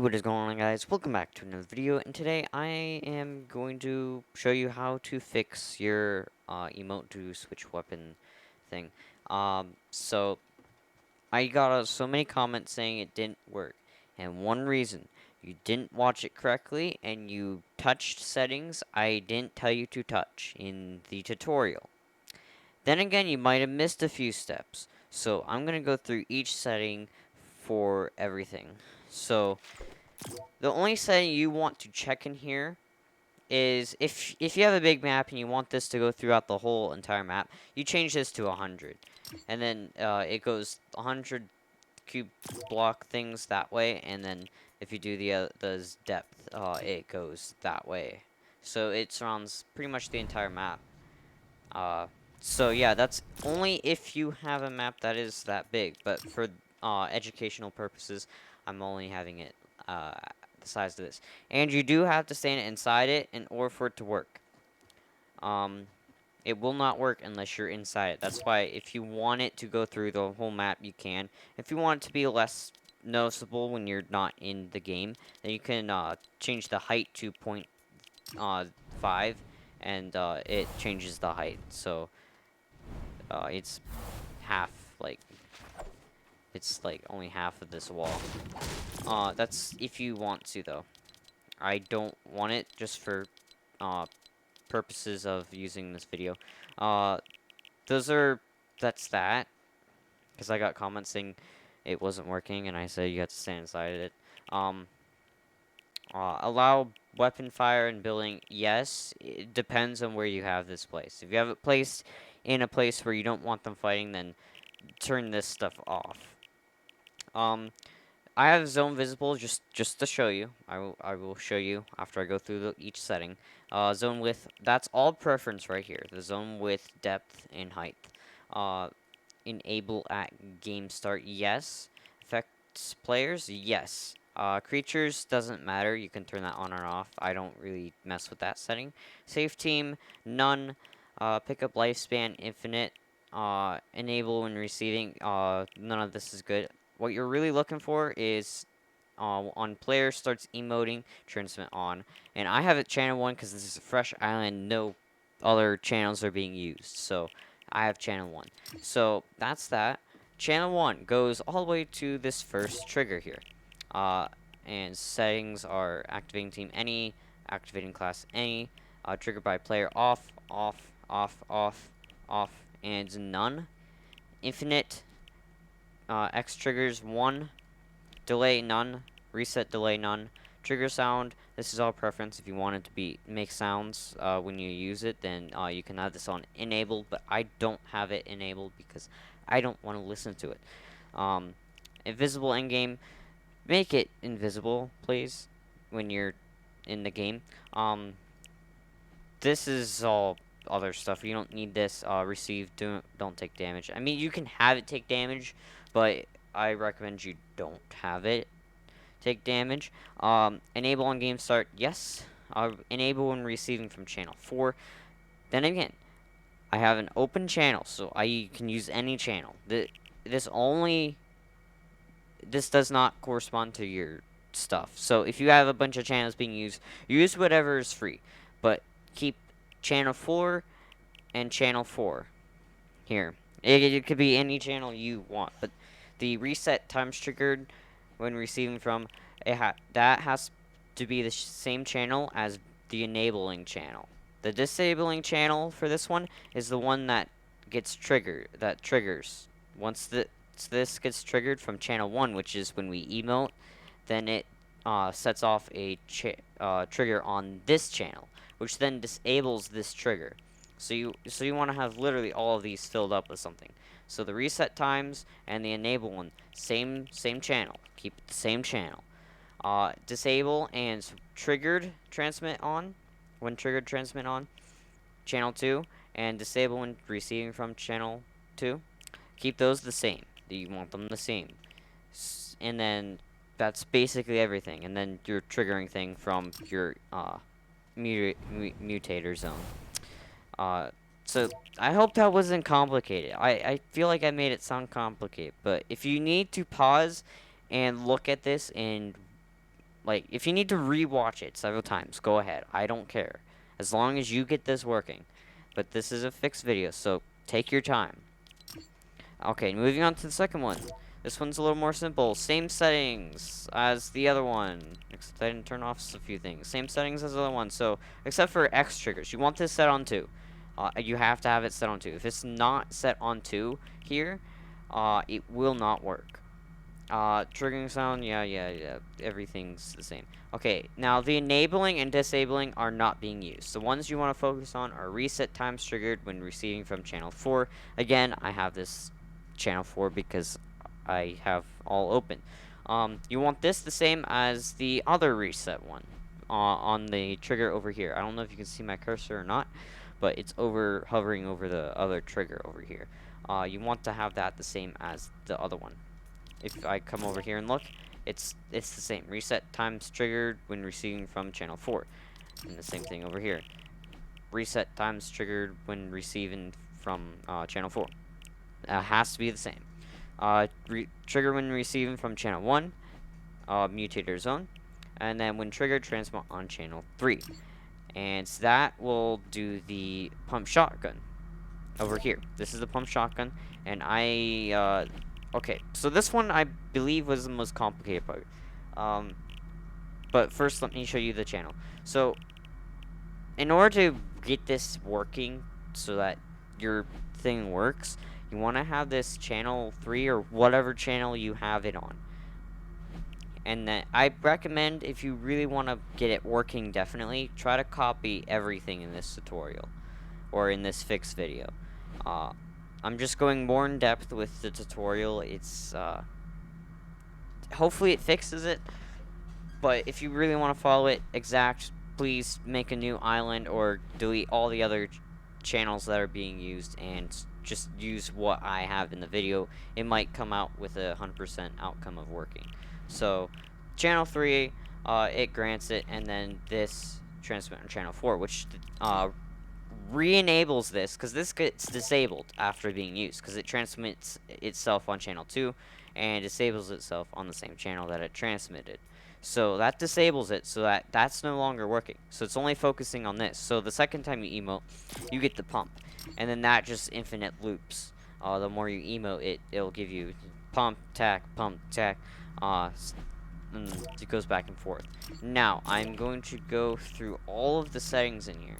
What is going on, guys? Welcome back to another video, and today I am going to show you how to fix your emote to switch weapon thing. So I got so many comments saying it didn't work, and one reason, you didn't watch it correctly and you touched settings I didn't tell you to touch in the tutorial. Then again, you might have missed a few steps, so I'm going to go through each setting for everything. So the only setting you want to check in here is if you have a big map and you want this to go throughout the whole entire map, you change this to 100. And then it goes 100 cube block things that way, and then if you do the depth, it goes that way. So it surrounds pretty much the entire map. So yeah, that's only if you have a map that is that big, but for educational purposes, I'm only having it the size of this. And you do have to stand inside it in order for it to work. It will not work unless you're inside it. That's why if you want it to go through the whole map, you can. If you want it to be less noticeable when you're not in the game, then you can change the height to 0.5, and it changes the height. So it's half, it's like only half of this wall. That's if you want to, though. I don't want it just for purposes of using this video. That's that. Because I got comments saying it wasn't working, and I said you have to stand inside it. Allow weapon fire and building. Yes, it depends on where you have this place. If you have it placed in a place where you don't want them fighting, then turn this stuff off. I have zone visible just to show you. I will show you after I go through each setting. Zone width, that's all preference right here. The zone width, depth, and height. Enable at game start, yes. Affects players, yes. Creatures doesn't matter. You can turn that on or off. I don't really mess with that setting. Save team, none. Pick up lifespan, infinite. Enable when receiving. None of this is good. What you're really looking for is on player starts emoting, transmit on. And I have it channel 1 because this is a fresh island. No other channels are being used. So I have channel 1. So that's that. Channel 1 goes all the way to this first trigger here. And settings are activating team any, activating class any, triggered by player off, off, off, off, off, and none. Infinite, X triggers 1, delay none, reset delay none, trigger sound. This is all preference. If you want it to make sounds when you use it, then you can have this on enabled, but I don't have it enabled because I don't want to listen to it. Invisible end game, make it invisible, please, when you're in the game. This is all other stuff. You don't need this. Receive, don't take damage. I mean, you can have it take damage, but I recommend you don't have it take damage. Enable on game start, yes. Enable when receiving from channel 4. Then again, I have an open channel, so I can use any channel. This does not correspond to your stuff. So if you have a bunch of channels being used, use whatever is free, but keep channel 4 and channel 4 here. It could be any channel you want, but the reset times triggered when receiving from that has to be the same channel as the enabling channel. The disabling channel for this one is the one that gets triggered, that triggers. Once this gets triggered from channel 1, which is when we emote, then it sets off a trigger on this channel, which then disables this trigger. So you want to have literally all of these filled up with something. So the reset times and the enable one, same channel. Keep it the same channel. Disable and triggered transmit on. When triggered transmit on, channel 2, and disable when receiving from channel 2. Keep those the same. You want them the same. And then that's basically everything. And then your triggering thing from your mutator zone. So I hope that wasn't complicated. I feel like I made it sound complicated, but if you need to pause and look at this and Like, if you need to rewatch it several times, go ahead. I don't care. As long as you get this working. But this is a fixed video, so take your time. Okay, moving on to the second one. This one's a little more simple. Same settings as the other one. Except I didn't turn off a few things. Same settings as the other one. So, except for X triggers. You want this set on 2. You have to have it set on 2. If it's not set on 2 here, it will not work. Triggering sound, yeah. Everything's the same. Okay, now the enabling and disabling are not being used. The ones you want to focus on are reset times triggered when receiving from channel 4. Again, I have this channel 4 because I have all open. You want this the same as the other reset one on the trigger over here. I don't know if you can see my cursor or not, but it's hovering over the other trigger over here. You want to have that the same as the other one. If I come over here and look, it's the same. Reset times triggered when receiving from channel 4. And the same thing over here. Reset times triggered when receiving from channel 4. Has to be the same. Trigger when receiving from channel 1, mutator zone. And then when triggered, transmit on channel 3. And that will do the pump shotgun over here. This is the pump shotgun. And okay, so this one I believe was the most complicated part. But first let me show you the channel. So, in order to get this working so that your thing works, you want to have this channel 3 or whatever channel you have it on. And then I recommend, if you really want to get it working definitely, try to copy everything in this tutorial or in this fix video. I'm just going more in depth with the tutorial. It's hopefully it fixes it, but if you really want to follow it exact, please make a new island or delete all the other channels that are being used and just use what I have in the video. It might come out with a 100% outcome of working. So channel 3, it grants it, and then this transmit on channel 4, which re-enables this, because this gets disabled after being used, because it transmits itself on channel 2 and disables itself on the same channel that it transmitted. So that disables it, so that's no longer working. So it's only focusing on this. So the second time you emote, you get the pump, and then that just infinite loops. The more you emote, it'll give you pump, tack, and it goes back and forth. Now I'm going to go through all of the settings in here.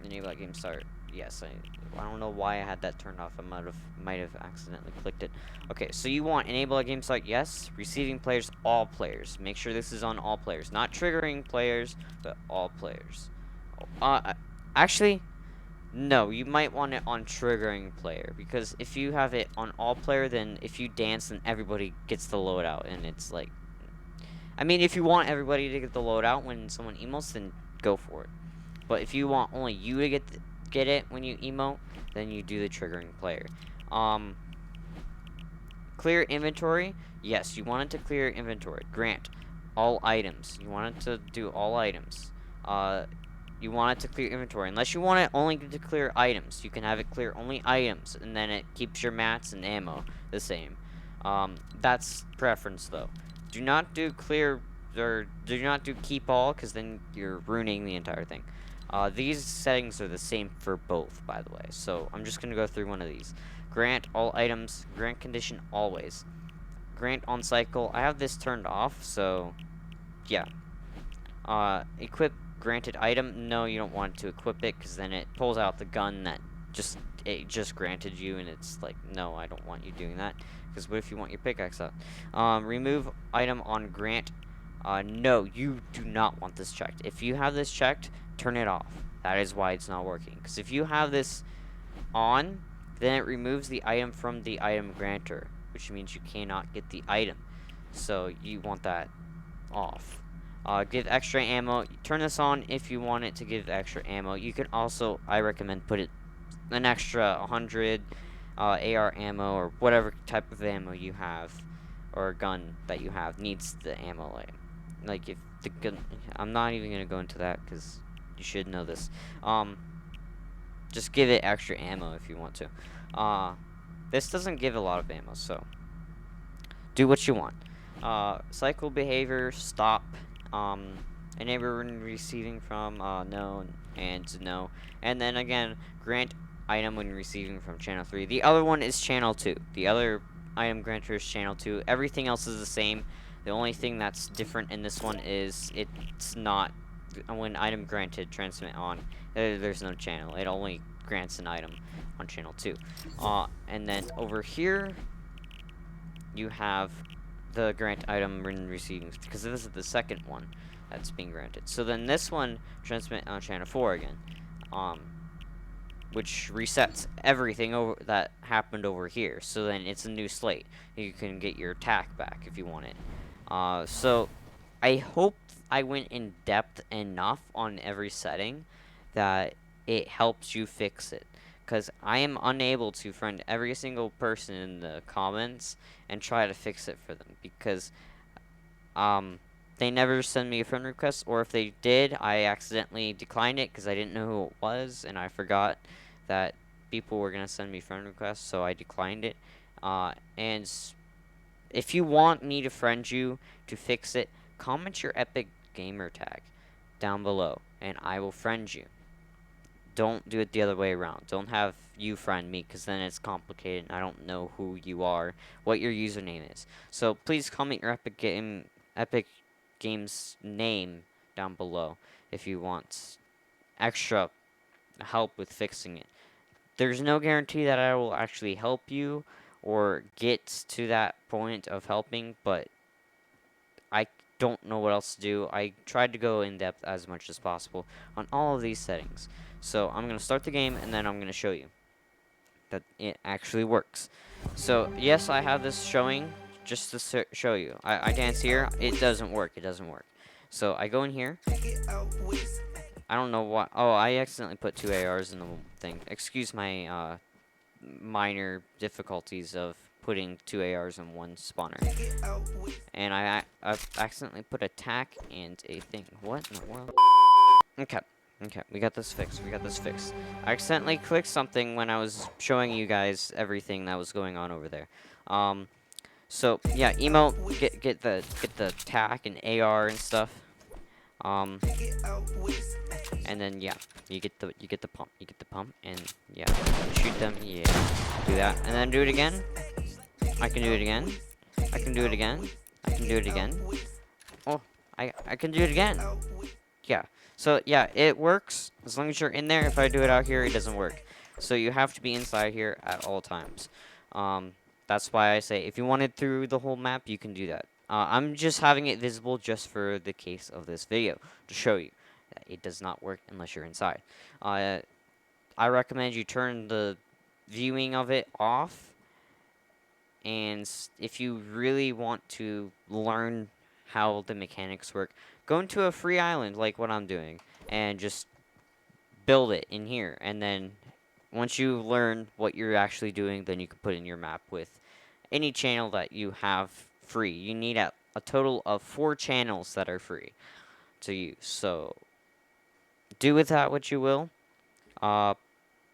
Enable that game start. Yes, I don't know why I had that turned off. I might have accidentally clicked it. Okay, so you want enable that game start. Yes. Receiving players, all players. Make sure this is on all players, not triggering players, but all players. Actually, no. You might want it on triggering player, because if you have it on all player, then if you dance, then everybody gets the loadout, and it's like, I mean, if you want everybody to get the loadout when someone emotes, then go for it. But if you want only you to get it when you emote, then you do the triggering player. Clear inventory. Yes, you want it to clear inventory. Grant all items. You want it to do all items. You want it to clear inventory. Unless you want it only to clear items, you can have it clear only items, and then it keeps your mats and ammo the same. That's preference though. Do not do clear, or do not do keep all, because then you're ruining the entire thing. These settings are the same for both, by the way, so I'm just going to go through one of these. Grant all items, grant condition always. Grant on cycle, I have this turned off, so yeah. Equip granted item, no, you don't want to equip it, because then it pulls out the gun that it just granted you, and it's like, no, I don't want you doing that, because what if you want your pickaxe out? Remove item on grant, no, you do not want this checked. If you have this checked, turn it off. That is why it's not working. Because if you have this on, then it removes the item from the item granter, which means you cannot get the item. So you want that off. Give extra ammo. Turn this on if you want it to give extra ammo. You can also, I recommend, put it an extra 100 AR ammo or whatever type of ammo you have, or gun that you have needs the ammo. Like if the gun, I'm not even gonna go into that because you should know this. Just give it extra ammo if you want to. This doesn't give a lot of ammo, so do what you want. Cycle behavior, stop. Enable when receiving from no and no. And then again, grant item when receiving from channel 3. The other one is channel 2. The other item grantor is channel 2. Everything else is the same. The only thing that's different in this one is it's not when item granted transmit on. There's no channel. It only grants an item on channel 2. And then over here you have the grant item when receiving, because this is the second one that's being granted. So then this one transmit on channel 4 again, which resets everything over that happened over here. So then it's a new slate. You can get your attack back if you want it. So I hope I went in depth enough on every setting that it helps you fix it. Because I am unable to friend every single person in the comments and try to fix it for them. Because they never send me a friend request. Or if they did, I accidentally declined it because I didn't know who it was. And I forgot that people were going to send me friend requests. So I declined it. And if you want me to friend you to fix it, comment your epic gamer tag down below and I will friend you. Don't do it the other way around. Don't have you friend me, because then it's complicated and I don't know who you are, what your username is. So please comment your epic game's name down below if you want extra help with fixing it. There's no guarantee that I will actually help you or get to that point of helping, but I don't know what else to do. I tried to go in depth as much as possible on all of these settings. So I'm going to start the game and then I'm going to show you that it actually works. So yes, I have this showing just to show you. I dance here. It doesn't work. It doesn't work. So I go in here. I don't know why. Oh, I accidentally put 2 ARs in the thing. Excuse my minor difficulties of putting 2 ARs in one spawner. And I accidentally put attack and a thing. What in the world? Okay. Okay, we got this fixed. We got this fixed. I accidentally clicked something when I was showing you guys everything that was going on over there. So yeah, emote, get the attack and AR and stuff. And then yeah, you get the pump, and yeah, shoot them. Yeah, do that, and then do it again. I can do it again. I can do it again. I can do it again. Oh, I can do it again. Yeah. So yeah, it works as long as you're in there. If I do it out here, it doesn't work. So you have to be inside here at all times. That's why I say if you wanted through the whole map, you can do that. I'm just having it visible just for the case of this video to show you that it does not work unless you're inside. I recommend you turn the viewing of it off. And if you really want to learn how the mechanics work, go into a free island like what I'm doing and just build it in here. And then once you learn what you're actually doing, then you can put in your map with any channel that you have free. You need a total of 4 channels that are free to use. So do with that what you will.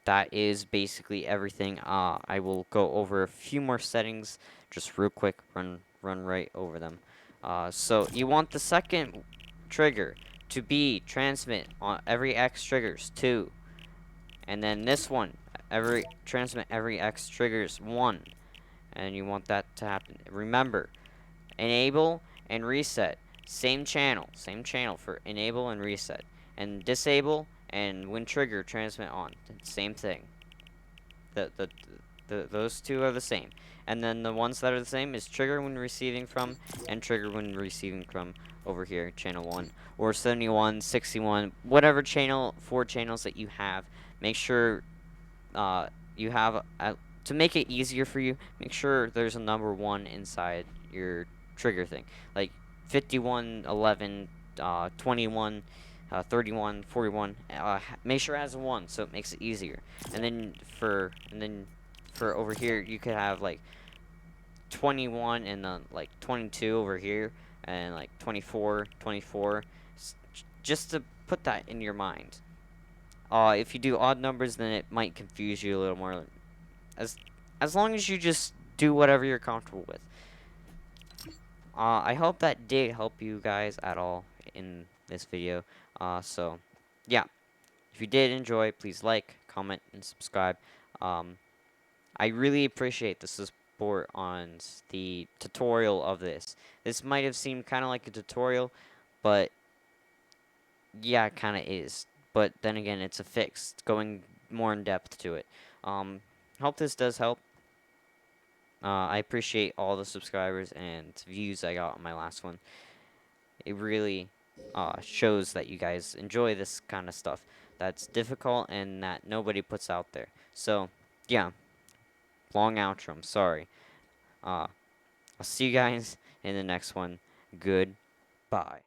That is basically everything. I will go over a few more settings just real quick, run right over them. So you want the second trigger to be transmit on every X triggers 2. And then this one, transmit every X triggers 1. And you want that to happen. Remember, enable and reset. Same channel for enable and reset. And disable and when trigger transmit on. Same thing. Those two are the same. And then the ones that are the same is trigger when receiving from and trigger when receiving from over here, channel 1 or 71, 61, whatever 4 channels that you have. Make sure you have to make it easier for you. Make sure there's a number 1 inside your trigger thing, like 51, 11, 21. 31, 41. Make sure it has a 1, so it makes it easier. And then for over here, you could have like 21 and then like 22 over here, and like 24, 24, just to put that in your mind. If you do odd numbers, then it might confuse you a little more. As long as you just do whatever you're comfortable with. I hope that did help you guys at all in this video. So, yeah. If you did enjoy, please like, comment, and subscribe. Um, I really appreciate the support on the tutorial of this. This might have seemed kind of like a tutorial, but yeah, it kind of is. But then again, it's a fix. It's going more in depth to it. Um, hope this does help. I appreciate all the subscribers and views I got on my last one. It really shows that you guys enjoy this kind of stuff that's difficult and that nobody puts out there. So, yeah, long outro. I'm sorry. I'll see you guys in the next one. Goodbye.